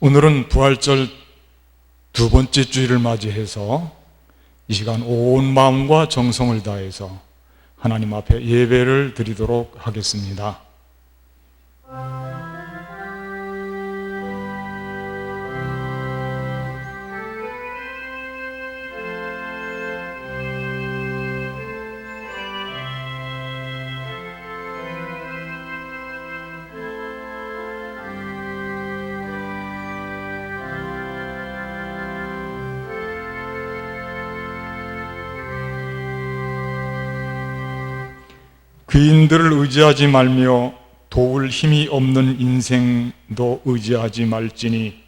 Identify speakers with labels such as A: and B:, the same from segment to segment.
A: 오늘은 부활절 두 번째 주일을 맞이해서 이 시간 온 마음과 정성을 다해서 하나님 앞에 예배를 드리도록 하겠습니다. 귀인들을 의지하지 말며 도울 힘이 없는 인생도 의지하지 말지니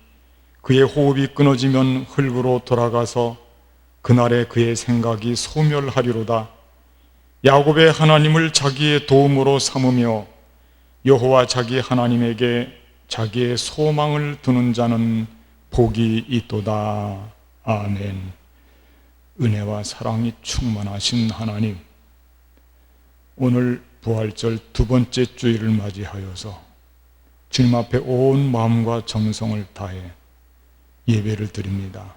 A: 그의 호흡이 끊어지면 흙으로 돌아가서 그날에 그의 생각이 소멸하리로다. 야곱의 하나님을 자기의 도움으로 삼으며 여호와 자기 하나님에게 자기의 소망을 두는 자는 복이 있도다. 아멘. 은혜와 사랑이 충만하신 하나님, 오늘 부활절 두 번째 주일을 맞이하여서 주님 앞에 온 마음과 정성을 다해 예배를 드립니다.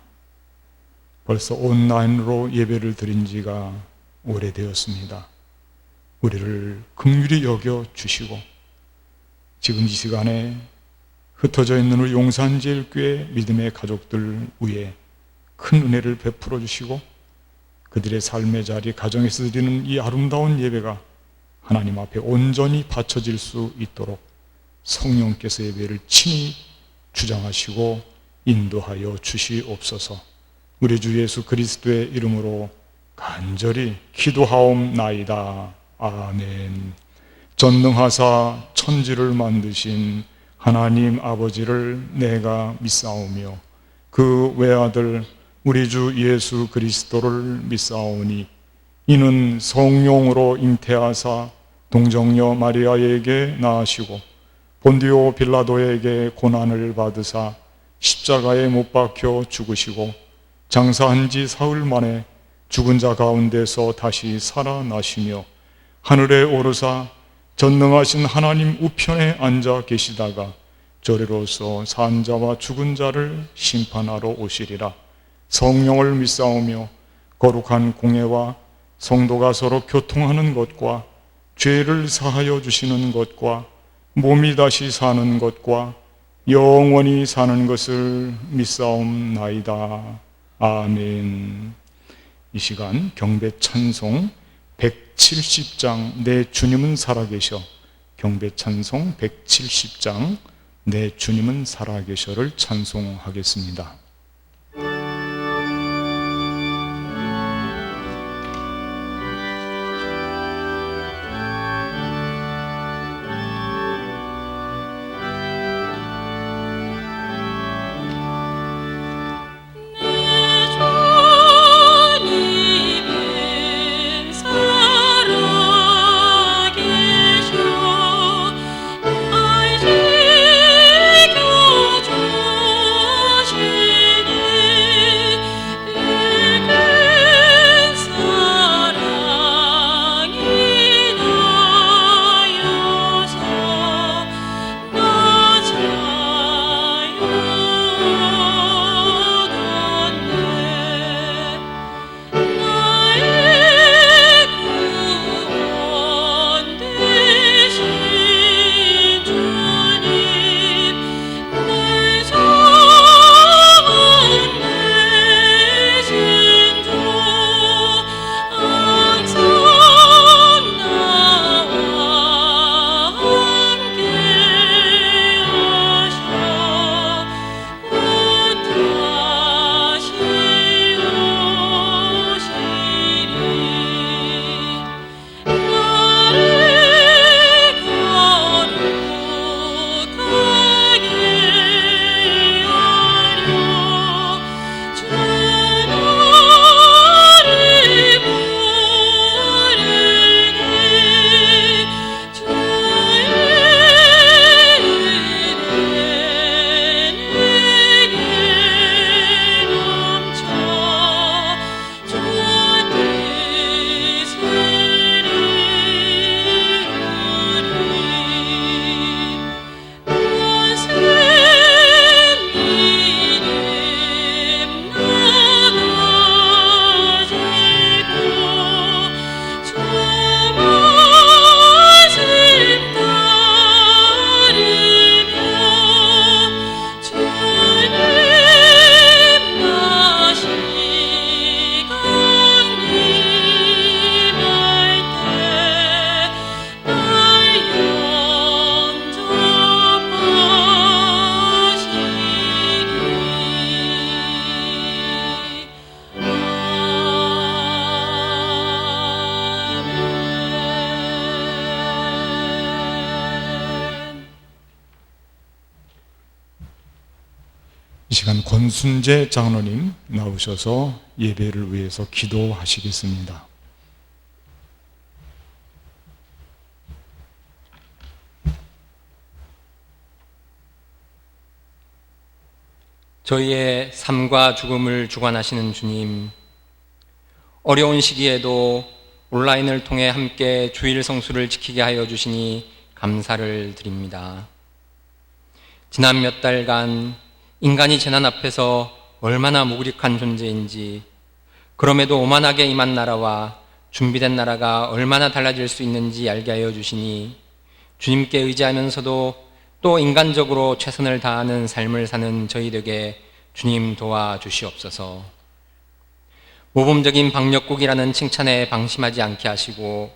A: 벌써 온라인으로 예배를 드린 지가 오래되었습니다. 우리를 긍휼히 여겨 주시고 지금 이 시간에 흩어져 있는 우리 용산제일교회 믿음의 가족들 위에 큰 은혜를 베풀어 주시고 그들의 삶의 자리, 가정에서 드리는 이 아름다운 예배가 하나님 앞에 온전히 바쳐질 수 있도록 성령께서 예배를 친히 주장하시고 인도하여 주시옵소서. 우리 주 예수 그리스도의 이름으로 간절히 기도하옵나이다. 아멘. 전능하사 천지를 만드신 하나님 아버지를 내가 믿사오며 그 외아들 우리 주 예수 그리스도를 믿사오니 이는 성령으로 잉태하사 동정녀 마리아에게 낳으시고 본디오 빌라도에게 고난을 받으사 십자가에 못 박혀 죽으시고 장사한 지 사흘 만에 죽은 자 가운데서 다시 살아나시며 하늘에 오르사 전능하신 하나님 우편에 앉아 계시다가 저리로서 산 자와 죽은 자를 심판하러 오시리라. 성령을 믿사오며 거룩한 공회와 성도가 서로 교통하는 것과 죄를 사하여 주시는 것과 몸이 다시 사는 것과 영원히 사는 것을 믿사옵나이다. 아멘. 이 시간 경배 찬송 170장 내 주님은 살아계셔, 경배 찬송 170장 내 주님은 살아계셔를 찬송하겠습니다.
B: 주시
A: 이 시간 권순재 장로님 나오셔서 예배를 위해서 기도하시겠습니다.
B: 저희의 삶과 죽음을 주관하시는 주님, 어려운 시기에도 온라인을 통해 함께 주일 성수를 지키게 하여 주시니 감사를 드립니다. 지난 몇 달간 인간이 재난 앞에서 얼마나 무기력한 존재인지, 그럼에도 오만하게 임한 나라와 준비된 나라가 얼마나 달라질 수 있는지 알게 하여 주시니 주님께 의지하면서도 또 인간적으로 최선을 다하는 삶을 사는 저희에게 주님 도와주시옵소서. 모범적인 방역국이라는 칭찬에 방심하지 않게 하시고,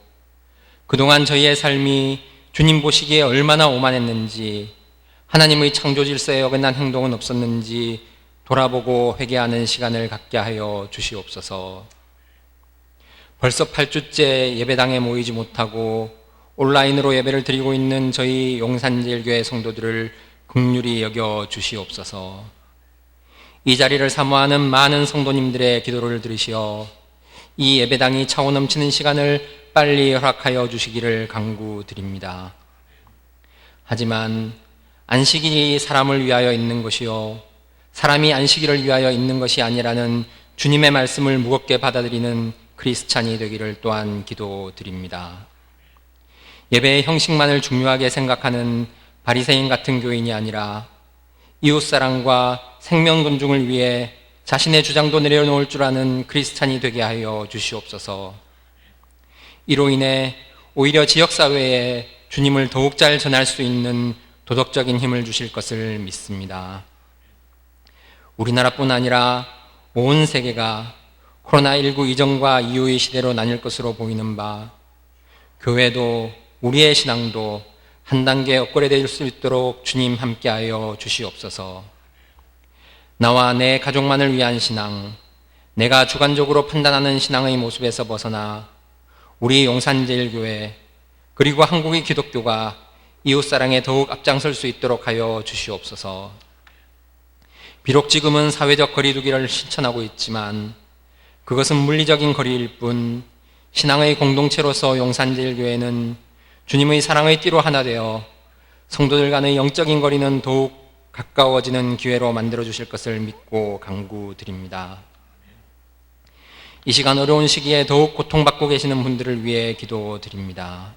B: 그동안 저희의 삶이 주님 보시기에 얼마나 오만했는지, 하나님의 창조 질서에 어긋난 행동은 없었는지 돌아보고 회개하는 시간을 갖게 하여 주시옵소서. 벌써 8주째 예배당에 모이지 못하고 온라인으로 예배를 드리고 있는 저희 용산제일교회 성도들을 긍휼히 여겨 주시옵소서. 이 자리를 사모하는 많은 성도님들의 기도를 들으시어 이 예배당이 차오 넘치는 시간을 빨리 허락하여 주시기를 간구드립니다. 하지만 안식일이 사람을 위하여 있는 것이요 사람이 안식일을 위하여 있는 것이 아니라는 주님의 말씀을 무겁게 받아들이는 크리스찬이 되기를 또한 기도드립니다. 예배의 형식만을 중요하게 생각하는 바리새인 같은 교인이 아니라 이웃사랑과 생명 존중을 위해 자신의 주장도 내려놓을 줄 아는 크리스찬이 되게 하여 주시옵소서. 이로 인해 오히려 지역사회에 주님을 더욱 잘 전할 수 있는 도덕적인 힘을 주실 것을 믿습니다. 우리나라뿐 아니라 온 세계가 코로나19 이전과 이후의 시대로 나뉠 것으로 보이는 바, 교회도 우리의 신앙도 한 단계 업그레이드될 수 있도록 주님 함께하여 주시옵소서. 나와 내 가족만을 위한 신앙, 내가 주관적으로 판단하는 신앙의 모습에서 벗어나 우리 용산제일교회 그리고 한국의 기독교가 이웃사랑에 더욱 앞장설 수 있도록 하여 주시옵소서. 비록 지금은 사회적 거리두기를 실천하고 있지만 그것은 물리적인 거리일 뿐, 신앙의 공동체로서 용산제일교회는 주님의 사랑의 띠로 하나 되어 성도들 간의 영적인 거리는 더욱 가까워지는 기회로 만들어 주실 것을 믿고 간구드립니다. 이 시간 어려운 시기에 더욱 고통받고 계시는 분들을 위해 기도드립니다.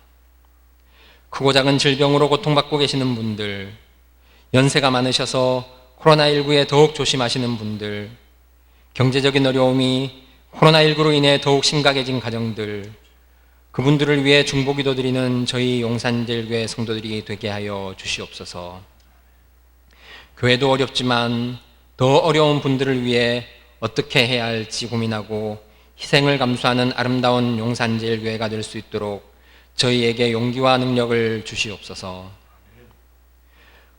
B: 크고 작은 질병으로 고통받고 계시는 분들, 연세가 많으셔서 코로나19에 더욱 조심하시는 분들, 경제적인 어려움이 코로나19로 인해 더욱 심각해진 가정들, 그분들을 위해 중보기도 드리는 저희 용산제일교회 성도들이 되게 하여 주시옵소서. 교회도 어렵지만 더 어려운 분들을 위해 어떻게 해야 할지 고민하고 희생을 감수하는 아름다운 용산제일교회가 될 수 있도록 저희에게 용기와 능력을 주시옵소서.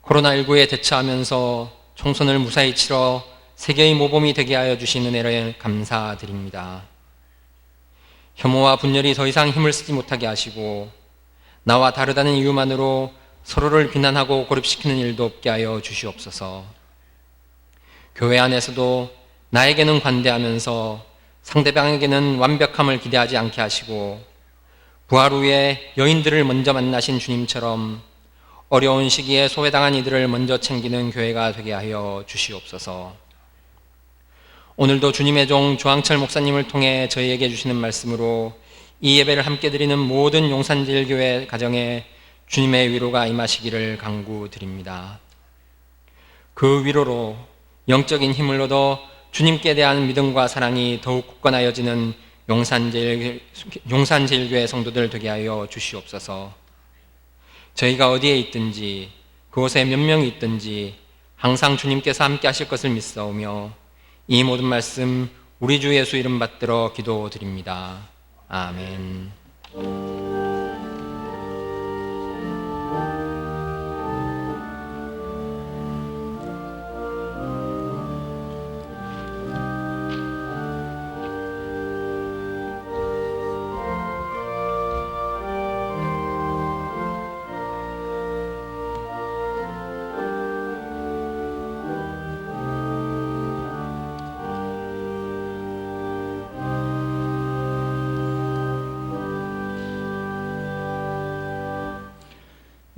B: 코로나19에 대처하면서 총선을 무사히 치러 세계의 모범이 되게 하여 주신 은혜를 감사드립니다. 혐오와 분열이 더 이상 힘을 쓰지 못하게 하시고 나와 다르다는 이유만으로 서로를 비난하고 고립시키는 일도 없게 하여 주시옵소서. 교회 안에서도 나에게는 관대하면서 상대방에게는 완벽함을 기대하지 않게 하시고 부활 후에 여인들을 먼저 만나신 주님처럼 어려운 시기에 소외당한 이들을 먼저 챙기는 교회가 되게 하여 주시옵소서. 오늘도 주님의 종 조항철 목사님을 통해 저희에게 주시는 말씀으로 이 예배를 함께 드리는 모든 용산제일교회 가정에 주님의 위로가 임하시기를 간구드립니다. 그 위로로 영적인 힘을 얻어 주님께 대한 믿음과 사랑이 더욱 굳건하여지는 용산제일교회 성도들 되게 하여 주시옵소서. 저희가 어디에 있든지 그곳에 몇 명이 있든지 항상 주님께서 함께 하실 것을 믿사오며 이 모든 말씀 우리 주 예수 이름 받들어 기도드립니다. 아멘.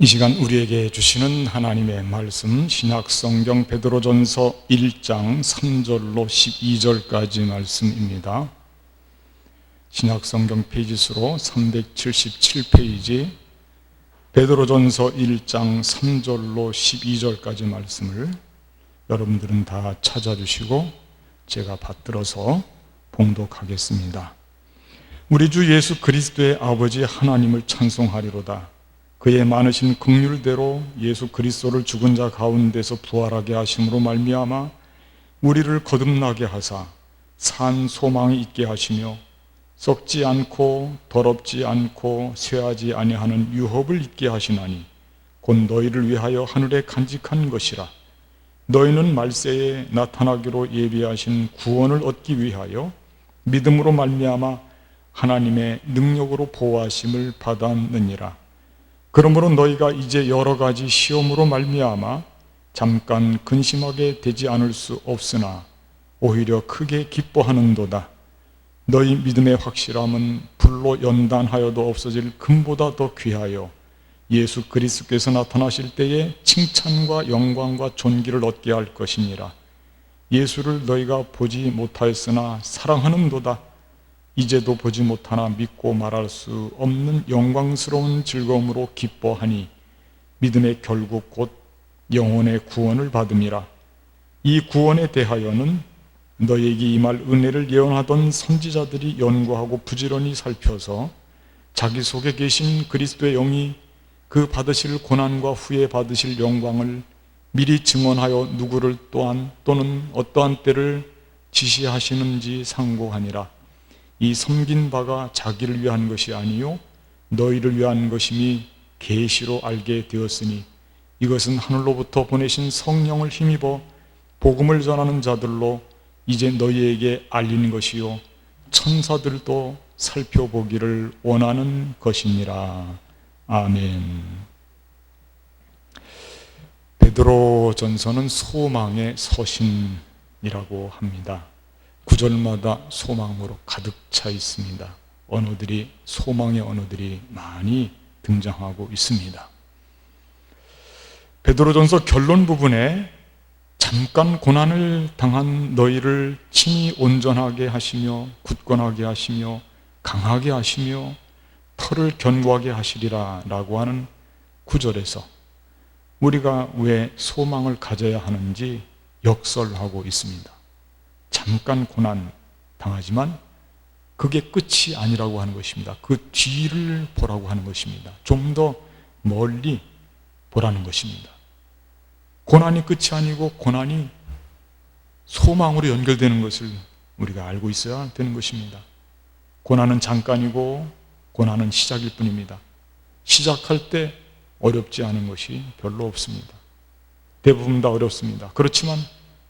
A: 이 시간 우리에게 주시는 하나님의 말씀, 신약성경 베드로전서 1장 3절로 12절까지 말씀입니다. 신약성경 페이지수로 377페이지 베드로전서 1장 3절로 12절까지 말씀을 여러분들은 다 찾아주시고 제가 받들어서 봉독하겠습니다. 우리 주 예수 그리스도의 아버지 하나님을 찬송하리로다. 그의 많으신 긍휼대로 예수 그리스도를 죽은 자 가운데서 부활하게 하심으로 말미암아 우리를 거듭나게 하사 산 소망이 있게 하시며 썩지 않고 더럽지 않고 쇠하지 아니하는 유업을 있게 하시나니 곧 너희를 위하여 하늘에 간직한 것이라. 너희는 말세에 나타나기로 예비하신 구원을 얻기 위하여 믿음으로 말미암아 하나님의 능력으로 보호하심을 받았느니라. 그러므로 너희가 이제 여러 가지 시험으로 말미암아 잠깐 근심하게 되지 않을 수 없으나 오히려 크게 기뻐하는도다. 너희 믿음의 확실함은 불로 연단하여도 없어질 금보다 더 귀하여 예수 그리스도께서 나타나실 때에 칭찬과 영광과 존귀를 얻게 할 것이니라. 예수를 너희가 보지 못하였으나 사랑하는도다. 이제도 보지 못하나 믿고 말할 수 없는 영광스러운 즐거움으로 기뻐하니 믿음의 결국 곧 영혼의 구원을 받음이라. 이 구원에 대하여는 너희에게 임할 은혜를 예언하던 선지자들이 연구하고 부지런히 살펴서 자기 속에 계신 그리스도의 영이 그 받으실 고난과 후에 받으실 영광을 미리 증언하여 누구를 또한 또는 어떠한 때를 지시하시는지 상고하니라. 이 섬긴 바가 자기를 위한 것이 아니요 너희를 위한 것임이 계시로 알게 되었으니 이것은 하늘로부터 보내신 성령을 힘입어 복음을 전하는 자들로 이제 너희에게 알리는 것이요 천사들도 살펴보기를 원하는 것이니라. 아멘. 베드로전서는 소망의 서신이라고 합니다. 구절마다 소망으로 가득 차 있습니다. 언어들이 소망의 언어들이 많이 등장하고 있습니다. 베드로전서 결론 부분에 잠깐 고난을 당한 너희를 친히 온전하게 하시며 굳건하게 하시며 강하게 하시며 털을 견고하게 하시리라 라고 하는 구절에서 우리가 왜 소망을 가져야 하는지 역설하고 있습니다. 잠깐 고난 당하지만 그게 끝이 아니라고 하는 것입니다. 그 뒤를 보라고 하는 것입니다. 좀 더 멀리 보라는 것입니다. 고난이 끝이 아니고 고난이 소망으로 연결되는 것을 우리가 알고 있어야 되는 것입니다. 고난은 잠깐이고 고난은 시작일 뿐입니다. 시작할 때 어렵지 않은 것이 별로 없습니다. 대부분 다 어렵습니다. 그렇지만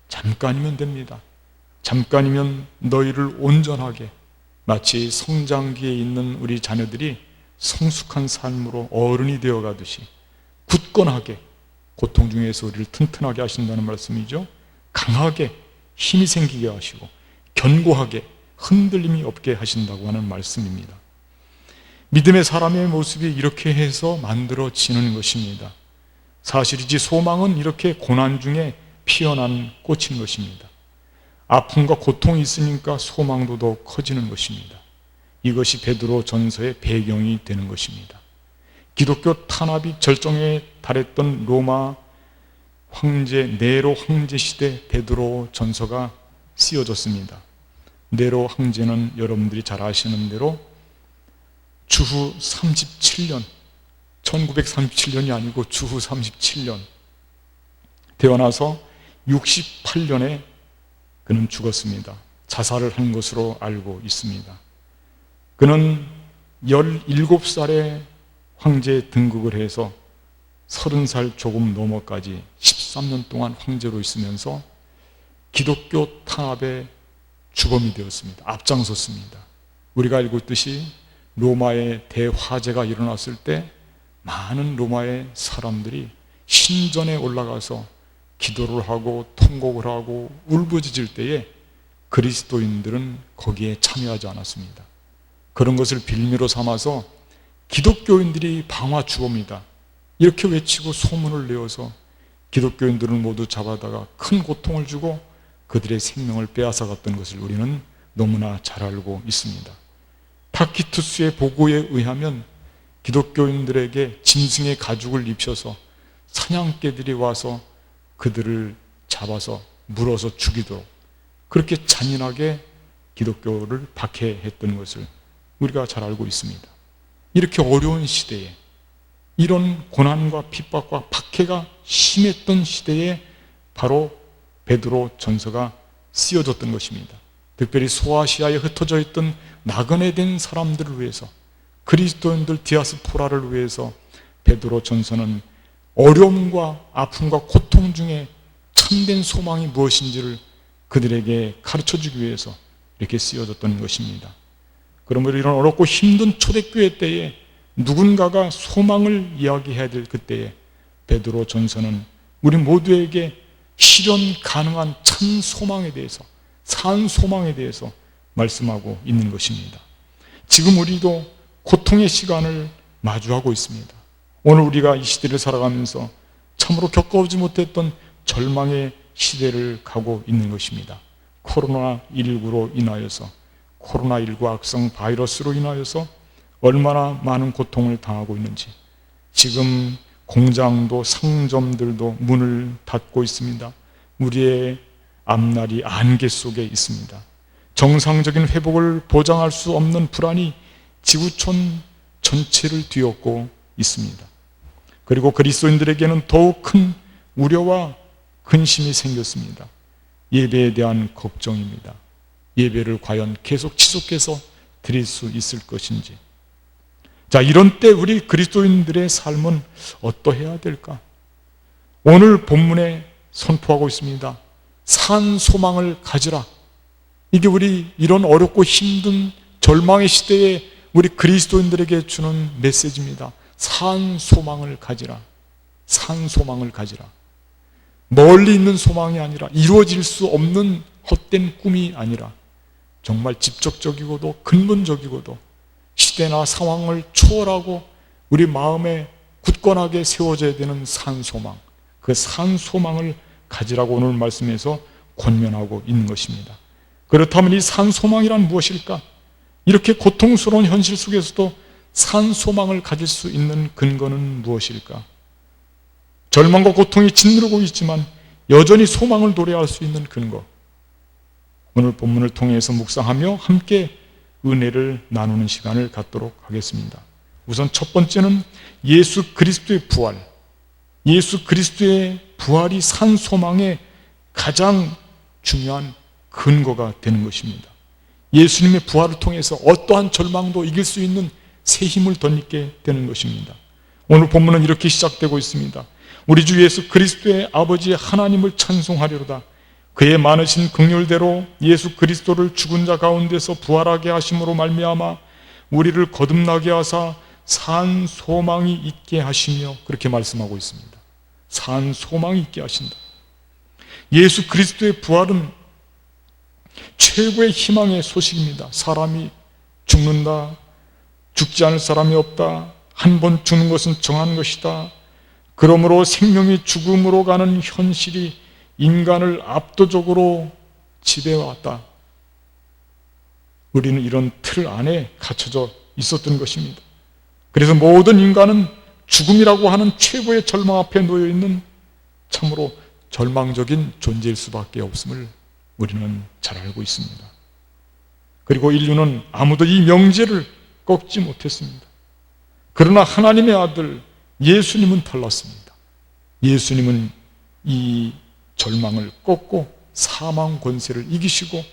A: 잠깐이면 됩니다. 잠깐이면 너희를 온전하게 마치 성장기에 있는 우리 자녀들이 성숙한 삶으로 어른이 되어가듯이 굳건하게 고통 중에서 우리를 튼튼하게 하신다는 말씀이죠. 강하게 힘이 생기게 하시고 견고하게 흔들림이 없게 하신다고 하는 말씀입니다. 믿음의 사람의 모습이 이렇게 해서 만들어지는 것입니다. 사실이지 소망은 이렇게 고난 중에 피어난 꽃인 것입니다. 아픔과 고통이 있으니까 소망도 더욱 커지는 것입니다. 이것이 베드로 전서의 배경이 되는 것입니다. 기독교 탄압이 절정에 달했던 로마 황제 네로 황제 시대 베드로 전서가 쓰여졌습니다. 네로 황제는 여러분들이 잘 아시는 대로 주후 37년 1937년이 아니고 주후 37년 태어나서 68년에 그는 죽었습니다. 자살을 한 것으로 알고 있습니다. 그는 17살에 황제에 등극을 해서 30살 조금 넘어까지 13년 동안 황제로 있으면서 기독교 탄압의 주범이 되었습니다. 앞장섰습니다. 우리가 알고 있듯이 로마의 대화재가 일어났을 때 많은 로마의 사람들이 신전에 올라가서 기도를 하고 통곡을 하고 울부짖을 때에 그리스도인들은 거기에 참여하지 않았습니다. 그런 것을 빌미로 삼아서 기독교인들이 방화 주범이다, 이렇게 외치고 소문을 내어서 기독교인들을 모두 잡아다가 큰 고통을 주고 그들의 생명을 빼앗아갔던 것을 우리는 너무나 잘 알고 있습니다. 타키투스의 보고에 의하면 기독교인들에게 짐승의 가죽을 입혀서 사냥개들이 와서 그들을 잡아서 물어서 죽이도록 그렇게 잔인하게 기독교를 박해했던 것을 우리가 잘 알고 있습니다. 이렇게 어려운 시대에 이런 고난과 핍박과 박해가 심했던 시대에 바로 베드로 전서가 쓰여졌던 것입니다. 특별히 소아시아에 흩어져 있던 나그네 된 사람들을 위해서, 그리스도인들 디아스포라를 위해서 베드로 전서는 어려움과 아픔과 고통 중에 참된 소망이 무엇인지를 그들에게 가르쳐주기 위해서 이렇게 쓰여졌던 것입니다. 그러므로 이런 어렵고 힘든 초대교회 때에 누군가가 소망을 이야기해야 될 그때에 베드로 전서는 우리 모두에게 실현 가능한 참 소망에 대해서, 산 소망에 대해서 말씀하고 있는 것입니다. 지금 우리도 고통의 시간을 마주하고 있습니다. 오늘 우리가 이 시대를 살아가면서 참으로 겪어오지 못했던 절망의 시대를 가고 있는 것입니다. 코로나19로 인하여서, 코로나19 악성 바이러스로 인하여서 얼마나 많은 고통을 당하고 있는지, 지금 공장도 상점들도 문을 닫고 있습니다. 우리의 앞날이 안개 속에 있습니다. 정상적인 회복을 보장할 수 없는 불안이 지구촌 전체를 뒤엎고 있습니다. 그리고 그리스도인들에게는 더욱 큰 우려와 근심이 생겼습니다. 예배에 대한 걱정입니다. 예배를 과연 계속 지속해서 드릴 수 있을 것인지. 자, 이런 때 우리 그리스도인들의 삶은 어떠해야 될까? 오늘 본문에 선포하고 있습니다. 산 소망을 가지라. 이게 우리 이런 어렵고 힘든 절망의 시대에 우리 그리스도인들에게 주는 메시지입니다. 산 소망을 가지라. 산 소망을 가지라. 멀리 있는 소망이 아니라, 이루어질 수 없는 헛된 꿈이 아니라 정말 직접적이고도 근본적이고도 시대나 상황을 초월하고 우리 마음에 굳건하게 세워져야 되는 산 소망, 그 산 소망을 가지라고 오늘 말씀에서 권면하고 있는 것입니다. 그렇다면 이 산 소망이란 무엇일까? 이렇게 고통스러운 현실 속에서도 산 소망을 가질 수 있는 근거는 무엇일까? 절망과 고통이 짓누르고 있지만 여전히 소망을 노래할 수 있는 근거, 오늘 본문을 통해서 묵상하며 함께 은혜를 나누는 시간을 갖도록 하겠습니다. 우선 첫 번째는 예수 그리스도의 부활, 예수 그리스도의 부활이 산 소망의 가장 중요한 근거가 되는 것입니다. 예수님의 부활을 통해서 어떠한 절망도 이길 수 있는 새 힘을 덧입게 되는 것입니다. 오늘 본문은 이렇게 시작되고 있습니다. 우리 주 예수 그리스도의 아버지 하나님을 찬송하리로다. 그의 많으신 긍휼대로 예수 그리스도를 죽은 자 가운데서 부활하게 하심으로 말미암아 우리를 거듭나게 하사 산 소망이 있게 하시며, 그렇게 말씀하고 있습니다. 산 소망이 있게 하신다. 예수 그리스도의 부활은 최고의 희망의 소식입니다. 사람이 죽는다. 죽지 않을 사람이 없다. 한 번 죽는 것은 정한 것이다. 그러므로 생명이 죽음으로 가는 현실이 인간을 압도적으로 지배해왔다. 우리는 이런 틀 안에 갇혀져 있었던 것입니다. 그래서 모든 인간은 죽음이라고 하는 최고의 절망 앞에 놓여있는 참으로 절망적인 존재일 수밖에 없음을 우리는 잘 알고 있습니다. 그리고 인류는 아무도 이 명제를 꺾지 못했습니다. 그러나 하나님의 아들 예수님은 달랐습니다. 예수님은 이 절망을 꺾고 사망 권세를 이기시고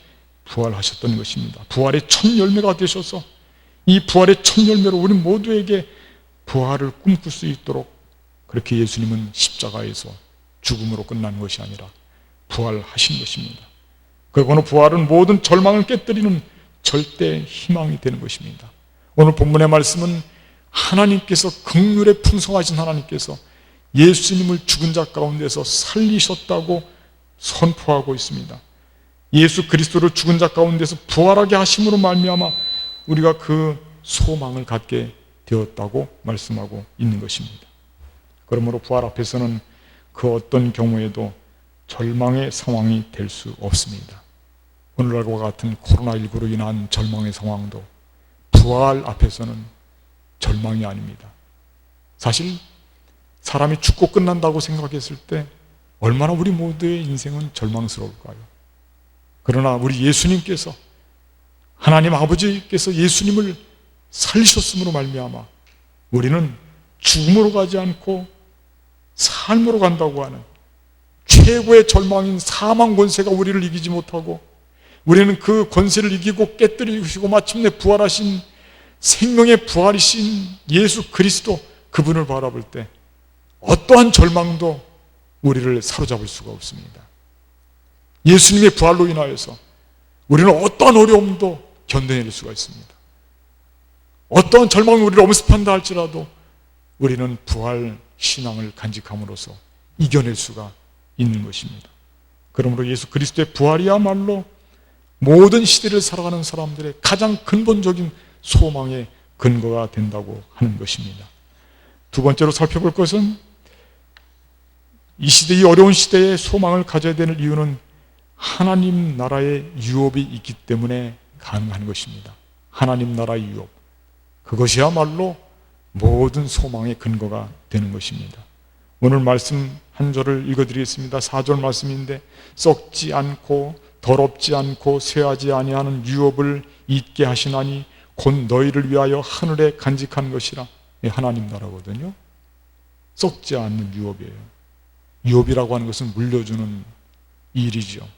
A: 부활하셨던 것입니다. 부활의 첫 열매가 되셔서 이 부활의 첫 열매로 우리 모두에게 부활을 꿈꿀 수 있도록, 그렇게 예수님은 십자가에서 죽음으로 끝난 것이 아니라 부활하신 것입니다. 그리고 부활은 모든 절망을 깨뜨리는 절대 희망이 되는 것입니다. 오늘 본문의 말씀은 하나님께서, 긍휼에 풍성하신 하나님께서 예수님을 죽은 자 가운데서 살리셨다고 선포하고 있습니다. 예수 그리스도를 죽은 자 가운데서 부활하게 하심으로 말미암아 우리가 그 소망을 갖게 되었다고 말씀하고 있는 것입니다. 그러므로 부활 앞에서는 그 어떤 경우에도 절망의 상황이 될 수 없습니다. 오늘날과 같은 코로나19로 인한 절망의 상황도 부활 앞에서는 절망이 아닙니다. 사실 사람이 죽고 끝난다고 생각했을 때 얼마나 우리 모두의 인생은 절망스러울까요? 그러나 우리 예수님께서, 하나님 아버지께서 예수님을 살리셨음으로 말미암아 우리는 죽음으로 가지 않고 삶으로 간다고 하는 최고의 절망인 사망 권세가 우리를 이기지 못하고, 우리는 그 권세를 이기고 깨뜨리시고 마침내 부활하신 생명의 부활이신 예수 그리스도, 그분을 바라볼 때 어떠한 절망도 우리를 사로잡을 수가 없습니다. 예수님의 부활로 인하여서 우리는 어떠한 어려움도 견뎌낼 수가 있습니다. 어떠한 절망이 우리를 엄습한다 할지라도 우리는 부활 신앙을 간직함으로써 이겨낼 수가 있는 것입니다. 그러므로 예수 그리스도의 부활이야말로 모든 시대를 살아가는 사람들의 가장 근본적인 소망의 근거가 된다고 하는 것입니다. 두 번째로 살펴볼 것은, 이 시대, 이 어려운 시대에 소망을 가져야 되는 이유는 하나님 나라의 유업이 있기 때문에 가능한 것입니다. 하나님 나라의 유업, 그것이야말로 모든 소망의 근거가 되는 것입니다. 오늘 말씀 한 절을 읽어드리겠습니다. 4절 말씀인데, 썩지 않고 더럽지 않고 쇠하지 아니하는 유업을 잊게 하시나니 곧 너희를 위하여 하늘에 간직한 것이라. 하나님 나라거든요. 썩지 않는 유업이에요. 유업이라고 하는 것은 물려주는 일이죠.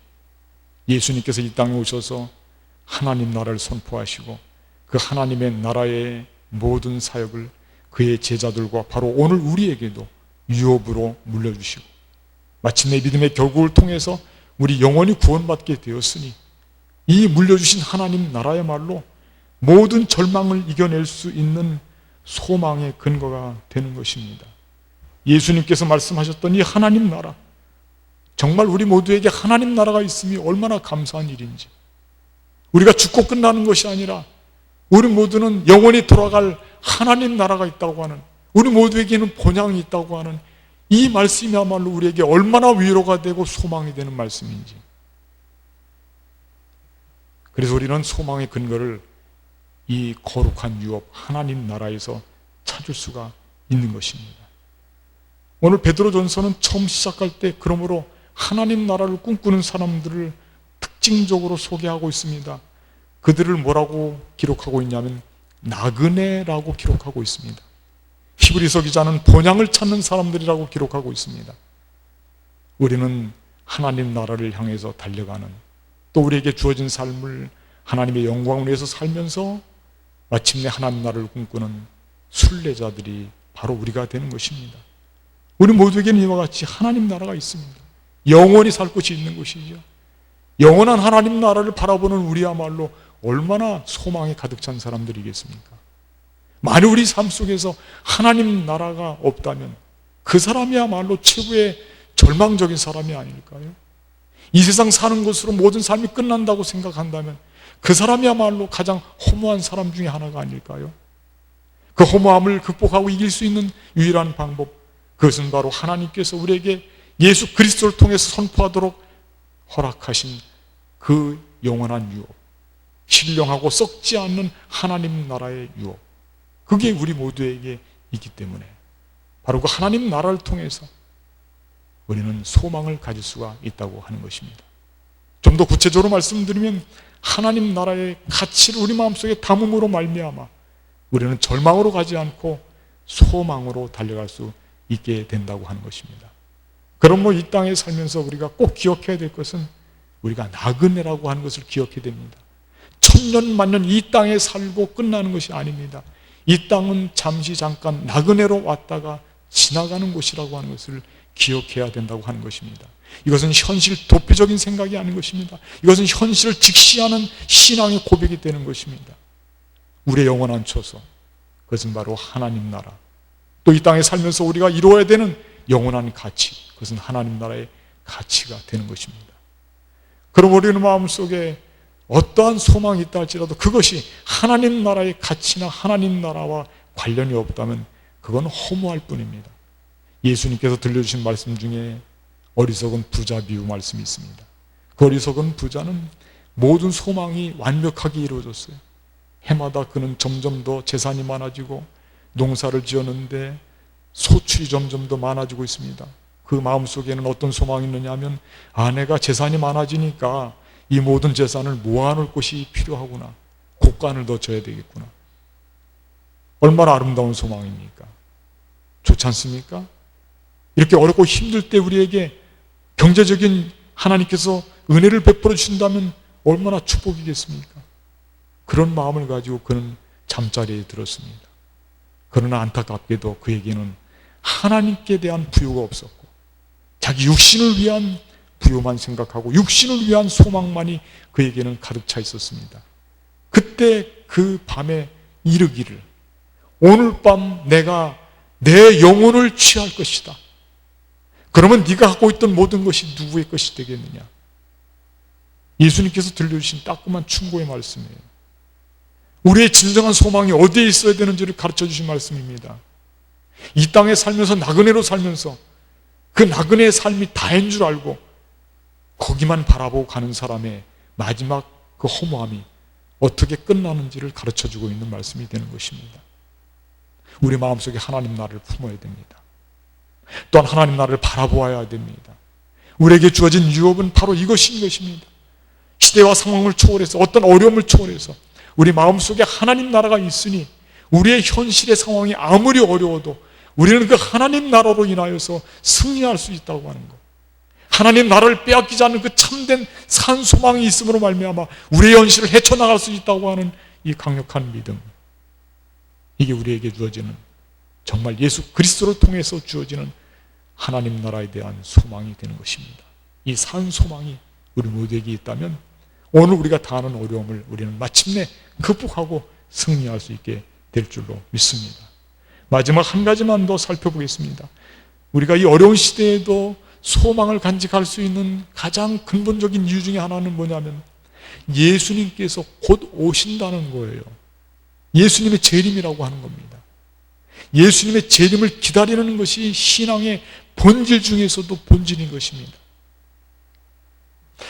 A: 예수님께서 이 땅에 오셔서 하나님 나라를 선포하시고 그 하나님의 나라의 모든 사역을 그의 제자들과 바로 오늘 우리에게도 유업으로 물려주시고, 마침내 믿음의 결국을 통해서 우리 영원히 구원받게 되었으니 이 물려주신 하나님 나라야말로 모든 절망을 이겨낼 수 있는 소망의 근거가 되는 것입니다. 예수님께서 말씀하셨던 이 하나님 나라, 정말 우리 모두에게 하나님 나라가 있음이 얼마나 감사한 일인지, 우리가 죽고 끝나는 것이 아니라 우리 모두는 영원히 돌아갈 하나님 나라가 있다고 하는, 우리 모두에게는 본향이 있다고 하는 이 말씀이야말로 우리에게 얼마나 위로가 되고 소망이 되는 말씀인지. 그래서 우리는 소망의 근거를 이 거룩한 유업 하나님 나라에서 찾을 수가 있는 것입니다. 오늘 베드로전서는 처음 시작할 때 그러므로 하나님 나라를 꿈꾸는 사람들을 특징적으로 소개하고 있습니다. 그들을 뭐라고 기록하고 있냐면 나그네라고 기록하고 있습니다. 히브리서 기자는 본향을 찾는 사람들이라고 기록하고 있습니다. 우리는 하나님 나라를 향해서 달려가는, 또 우리에게 주어진 삶을 하나님의 영광을 위해서 살면서 마침내 하나님 나라를 꿈꾸는 순례자들이 바로 우리가 되는 것입니다. 우리 모두에게는 이와 같이 하나님 나라가 있습니다. 영원히 살 곳이 있는 것이죠. 영원한 하나님 나라를 바라보는 우리야말로 얼마나 소망에 가득 찬 사람들이겠습니까? 만약 우리 삶 속에서 하나님 나라가 없다면 그 사람이야말로 최고의 절망적인 사람이 아닐까요? 이 세상 사는 것으로 모든 삶이 끝난다고 생각한다면 그 사람이야말로 가장 허무한 사람 중에 하나가 아닐까요? 그 허무함을 극복하고 이길 수 있는 유일한 방법, 그것은 바로 하나님께서 우리에게 예수 그리스도를 통해서 선포하도록 허락하신 그 영원한 유업, 신령하고 썩지 않는 하나님 나라의 유업, 그게 우리 모두에게 있기 때문에 바로 그 하나님 나라를 통해서 우리는 소망을 가질 수가 있다고 하는 것입니다. 좀 더 구체적으로 말씀드리면 하나님 나라의 가치를 우리 마음속에 담음으로 말미암아 우리는 절망으로 가지 않고 소망으로 달려갈 수 있게 된다고 하는 것입니다. 그러므로 이 땅에 살면서 우리가 꼭 기억해야 될 것은 우리가 나그네라고 하는 것을 기억해야 됩니다. 천년 만년 이 땅에 살고 끝나는 것이 아닙니다. 이 땅은 잠시 잠깐 나그네로 왔다가 지나가는 곳이라고 하는 것을 기억해야 된다고 하는 것입니다. 이것은 현실 도피적인 생각이 아닌 것입니다. 이것은 현실을 직시하는 신앙의 고백이 되는 것입니다. 우리의 영원한 처소, 그것은 바로 하나님 나라, 또 이 땅에 살면서 우리가 이루어야 되는 영원한 가치, 그것은 하나님 나라의 가치가 되는 것입니다. 그럼 우리는 마음속에 어떠한 소망이 있다 할지라도 그것이 하나님 나라의 가치나 하나님 나라와 관련이 없다면 그건 허무할 뿐입니다. 예수님께서 들려주신 말씀 중에 어리석은 부자 비유 말씀이 있습니다. 그 어리석은 부자는 모든 소망이 완벽하게 이루어졌어요. 해마다 그는 점점 더 재산이 많아지고 농사를 지었는데 소출이 점점 더 많아지고 있습니다. 그 마음속에는 어떤 소망이 있느냐 하면 내가 재산이 많아지니까 이 모든 재산을 모아놓을 곳이 필요하구나. 곡간을 더 져야 되겠구나. 얼마나 아름다운 소망입니까? 좋지 않습니까? 이렇게 어렵고 힘들 때 우리에게 경제적인 하나님께서 은혜를 베풀어 주신다면 얼마나 축복이겠습니까? 그런 마음을 가지고 그는 잠자리에 들었습니다. 그러나 안타깝게도 그에게는 하나님께 대한 부요가 없었고 자기 육신을 위한 부요만 생각하고 육신을 위한 소망만이 그에게는 가득 차 있었습니다. 그때 그 밤에 이르기를 오늘 밤 내가 내 영혼을 취할 것이다. 그러면 네가 갖고 있던 모든 것이 누구의 것이 되겠느냐? 예수님께서 들려주신 따끔한 충고의 말씀이에요. 우리의 진정한 소망이 어디에 있어야 되는지를 가르쳐 주신 말씀입니다. 이 땅에 살면서 나그네로 살면서 그 나그네의 삶이 다인 줄 알고 거기만 바라보고 가는 사람의 마지막 그 허무함이 어떻게 끝나는지를 가르쳐 주고 있는 말씀이 되는 것입니다. 우리 마음속에 하나님 나라를 품어야 됩니다. 또한 하나님 나라를 바라보아야 됩니다. 우리에게 주어진 유업은 바로 이것인 것입니다. 시대와 상황을 초월해서 어떤 어려움을 초월해서 우리 마음속에 하나님 나라가 있으니 우리의 현실의 상황이 아무리 어려워도 우리는 그 하나님 나라로 인하여서 승리할 수 있다고 하는 것. 하나님 나라를 빼앗기지 않는 그 참된 산 소망이 있음으로 말미암아 우리의 현실을 헤쳐나갈 수 있다고 하는 이 강력한 믿음. 이게 우리에게 주어지는 정말 예수 그리스도를 통해서 주어지는 하나님 나라에 대한 소망이 되는 것입니다. 이 산 소망이 우리 모두에게 있다면 오늘 우리가 당하는 어려움을 우리는 마침내 극복하고 승리할 수 있게 될 줄로 믿습니다. 마지막 한 가지만 더 살펴보겠습니다. 우리가 이 어려운 시대에도 소망을 간직할 수 있는 가장 근본적인 이유 중에 하나는 뭐냐면 예수님께서 곧 오신다는 거예요. 예수님의 재림이라고 하는 겁니다. 예수님의 재림을 기다리는 것이 신앙의 본질 중에서도 본질인 것입니다.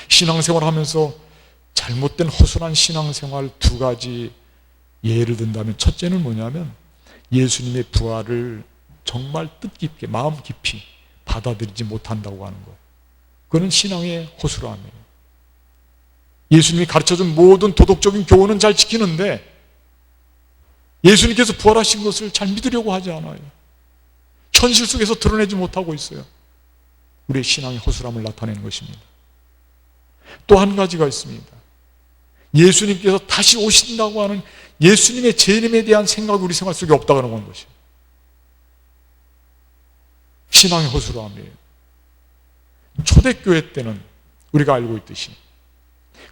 A: 신앙생활 하면서 잘못된 허술한 신앙생활 두 가지 예를 든다면 첫째는 뭐냐면 예수님의 부활을 정말 뜻깊게 마음 깊이 받아들이지 못한다고 하는 것. 그건 신앙의 허술함이에요. 예수님이 가르쳐준 모든 도덕적인 교훈은 잘 지키는데 예수님께서 부활하신 것을 잘 믿으려고 하지 않아요. 현실 속에서 드러내지 못하고 있어요. 우리의 신앙의 허술함을 나타내는 것입니다. 또 한 가지가 있습니다. 예수님께서 다시 오신다고 하는 예수님의 재림에 대한 생각이 우리 생활 속에 없다고 하는 것이에요. 신앙의 허술함이에요. 초대교회 때는 우리가 알고 있듯이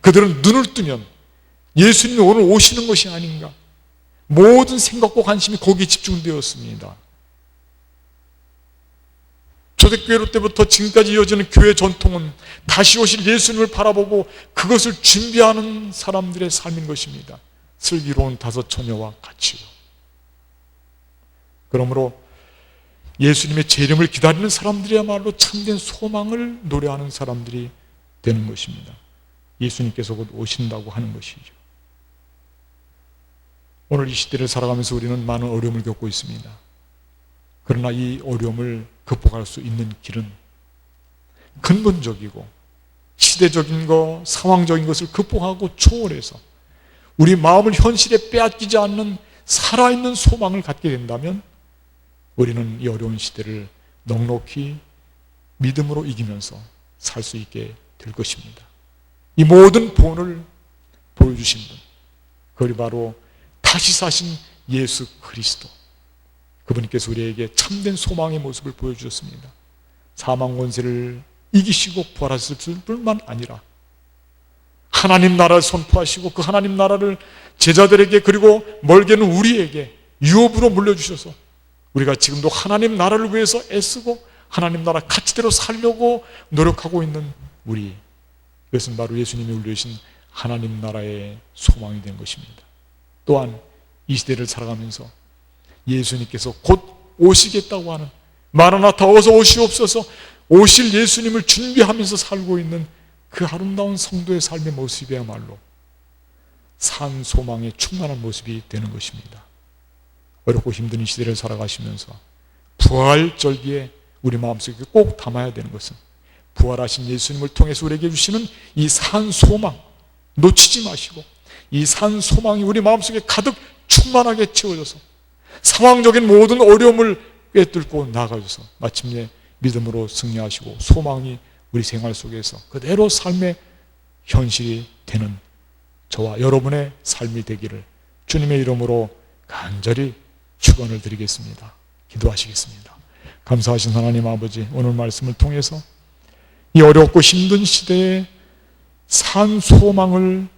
A: 그들은 눈을 뜨면 예수님이 오늘 오시는 것이 아닌가 모든 생각과 관심이 거기에 집중되었습니다. 초대교회 때부터 지금까지 이어지는 교회 전통은 다시 오실 예수님을 바라보고 그것을 준비하는 사람들의 삶인 것입니다. 슬기로운 다섯 처녀와 같이요. 그러므로 예수님의 재림을 기다리는 사람들이야말로 참된 소망을 노래하는 사람들이 되는 것입니다. 예수님께서 곧 오신다고 하는 것이죠. 오늘 이 시대를 살아가면서 우리는 많은 어려움을 겪고 있습니다. 그러나 이 어려움을 극복할 수 있는 길은 근본적이고 시대적인 것, 상황적인 것을 극복하고 초월해서 우리 마음을 현실에 빼앗기지 않는 살아있는 소망을 갖게 된다면 우리는 이 어려운 시대를 넉넉히 믿음으로 이기면서 살 수 있게 될 것입니다. 이 모든 본을 보여주신 분, 그리 바로 다시 사신 예수 그리스도, 그분께서 우리에게 참된 소망의 모습을 보여주셨습니다. 사망 권세를 이기시고 부활하셨을 뿐만 아니라 하나님 나라를 선포하시고 그 하나님 나라를 제자들에게 그리고 멀게는 우리에게 유업으로 물려주셔서 우리가 지금도 하나님 나라를 위해서 애쓰고 하나님 나라 가치대로 살려고 노력하고 있는 우리, 이것은 바로 예수님이 올려주신 하나님 나라의 소망이 된 것입니다. 또한 이 시대를 살아가면서 예수님께서 곧 오시겠다고 하는 마라나타 어서 오시옵소서 오실 예수님을 준비하면서 살고 있는 그 아름다운 성도의 삶의 모습이야말로 산 소망의 충만한 모습이 되는 것입니다. 어렵고 힘든 이 시대를 살아가시면서 부활절기에 우리 마음속에 꼭 담아야 되는 것은 부활하신 예수님을 통해서 우리에게 주시는 이 산 소망 놓치지 마시고 이 산 소망이 우리 마음속에 가득 충만하게 채워져서 상황적인 모든 어려움을 꿰뚫고 나가줘서 마침내 믿음으로 승리하시고 소망이 우리 생활 속에서 그대로 삶의 현실이 되는 저와 여러분의 삶이 되기를 주님의 이름으로 간절히 축원을 드리겠습니다. 기도하시겠습니다. 감사하신 하나님 아버지, 오늘 말씀을 통해서 이 어렵고 힘든 시대에 산 소망을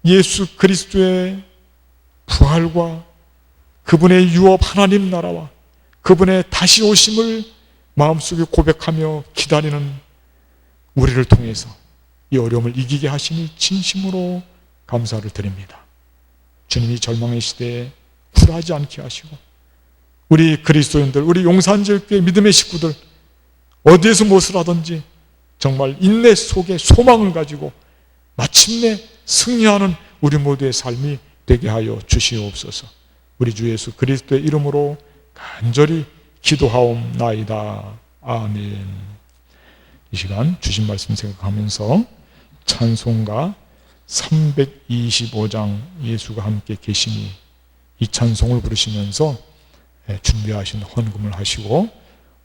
A: 예수 그리스도의 부활과 그분의 유업 하나님 나라와 그분의 다시 오심을 마음속에 고백하며 기다리는 우리를 통해서 이 어려움을 이기게 하시니 진심으로 감사를 드립니다. 주님이 절망의 시대에 굴하지 않게 하시고 우리 그리스도인들, 우리 용산제일교회 믿음의 식구들 어디에서 무엇을 하든지 정말 인내 속에 소망을 가지고 마침내 승리하는 우리 모두의 삶이 되게 하여 주시옵소서. 우리 주 예수 그리스도의 이름으로 간절히 기도하옵나이다. 아멘. 이 시간 주신 말씀 생각하면서 찬송가 325장 예수가 함께 계시니 이 찬송을 부르시면서 준비하신 헌금을 하시고,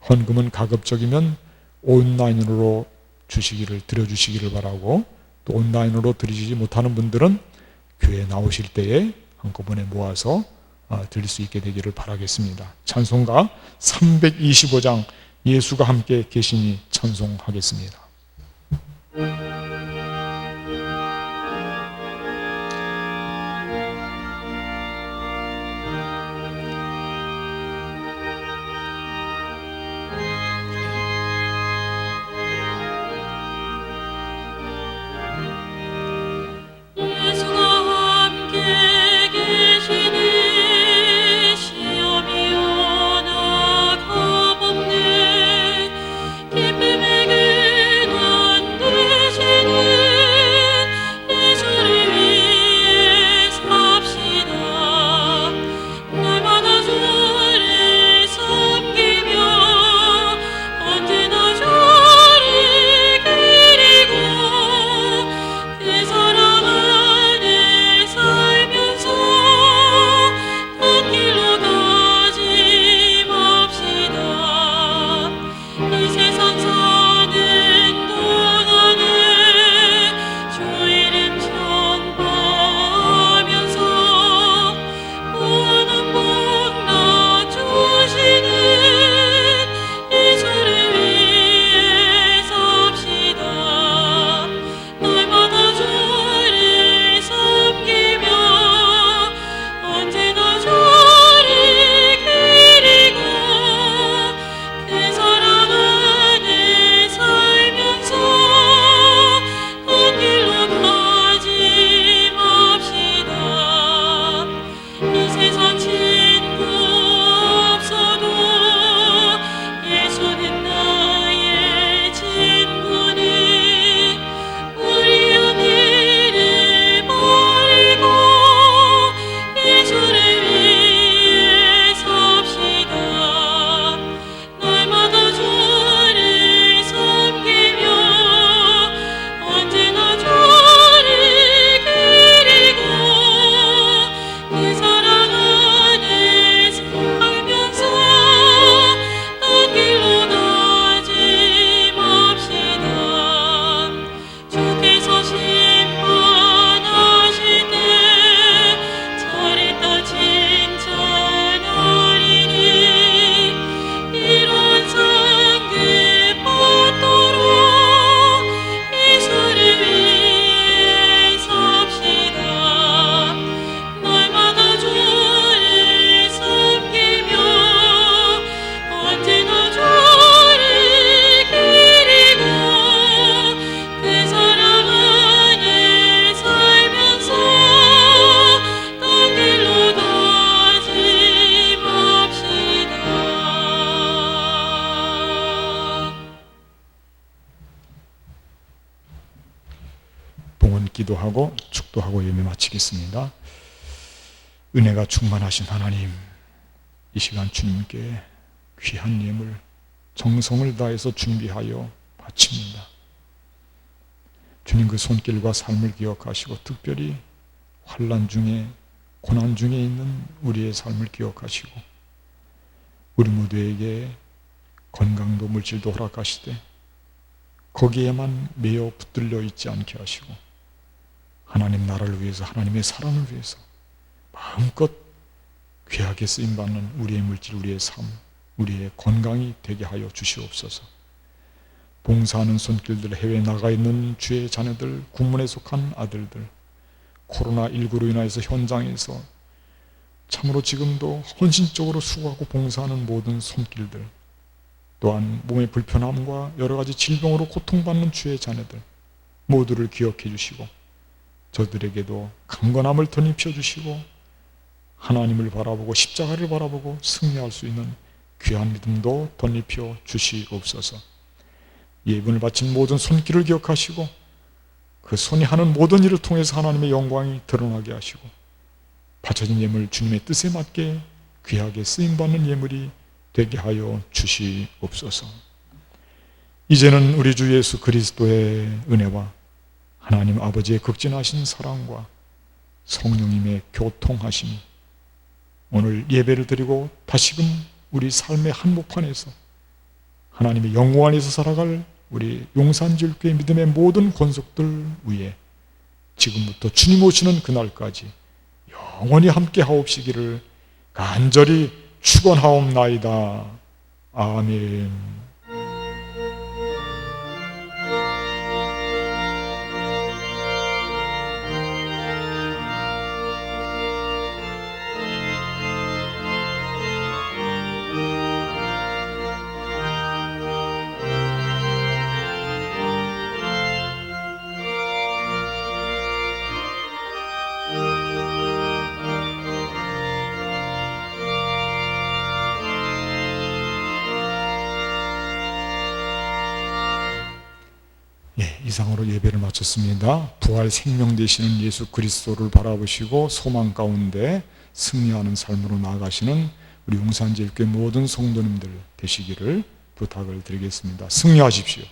A: 헌금은 가급적이면 온라인으로 드려주시기를 바라고, 또 온라인으로 드리지 못하는 분들은 교회에 나오실 때에 한꺼번에 모아서 드릴 수 있게 되기를 바라겠습니다. 찬송가 325장 예수가 함께 계시니 찬송하겠습니다.
C: 기쁨의 길
A: 봉헌 기도하고 축도하고 예배 마치겠습니다. 은혜가 충만하신 하나님, 이 시간 주님께 귀한 예물, 정성을 다해서 준비하여 바칩니다. 주님 그 손길과 삶을 기억하시고 특별히 환난 중에 고난 중에 있는 우리의 삶을 기억하시고 우리 모두에게 건강도 물질도 허락하시되 거기에만 매여 붙들려 있지 않게 하시고 하나님 나라를 위해서 하나님의 사랑을 위해서 마음껏 귀하게 쓰임받는 우리의 물질, 우리의 삶, 우리의 건강이 되게 하여 주시옵소서. 봉사하는 손길들, 해외에 나가 있는 주의 자녀들, 군문에 속한 아들들, 코로나19로 인하여서 현장에서 참으로 지금도 헌신적으로 수고하고 봉사하는 모든 손길들, 또한 몸의 불편함과 여러 가지 질병으로 고통받는 주의 자녀들 모두를 기억해 주시고 저들에게도 강건함을 덧입혀 주시고 하나님을 바라보고 십자가를 바라보고 승리할 수 있는 귀한 믿음도 덧입혀 주시옵소서. 예분을 바친 모든 손길을 기억하시고 그 손이 하는 모든 일을 통해서 하나님의 영광이 드러나게 하시고 바쳐진 예물 주님의 뜻에 맞게 귀하게 쓰임받는 예물이 되게 하여 주시옵소서. 이제는 우리 주 예수 그리스도의 은혜와 하나님 아버지의 극진하신 사랑과 성령님의 교통하심이 오늘 예배를 드리고 다시금 우리 삶의 한복판에서 하나님의 영광 안에서 살아갈 우리 용산지울교회 믿음의 모든 권속들 위에 지금부터 주님 오시는 그날까지 영원히 함께 하옵시기를 간절히 축원하옵나이다. 아멘. 이상으로 예배를 마쳤습니다. 부활 생명 되시는 예수 그리스도를 바라보시고 소망 가운데 승리하는 삶으로 나아가시는 우리 용산제일교회 모든 성도님들 되시기를 부탁을 드리겠습니다. 승리하십시오.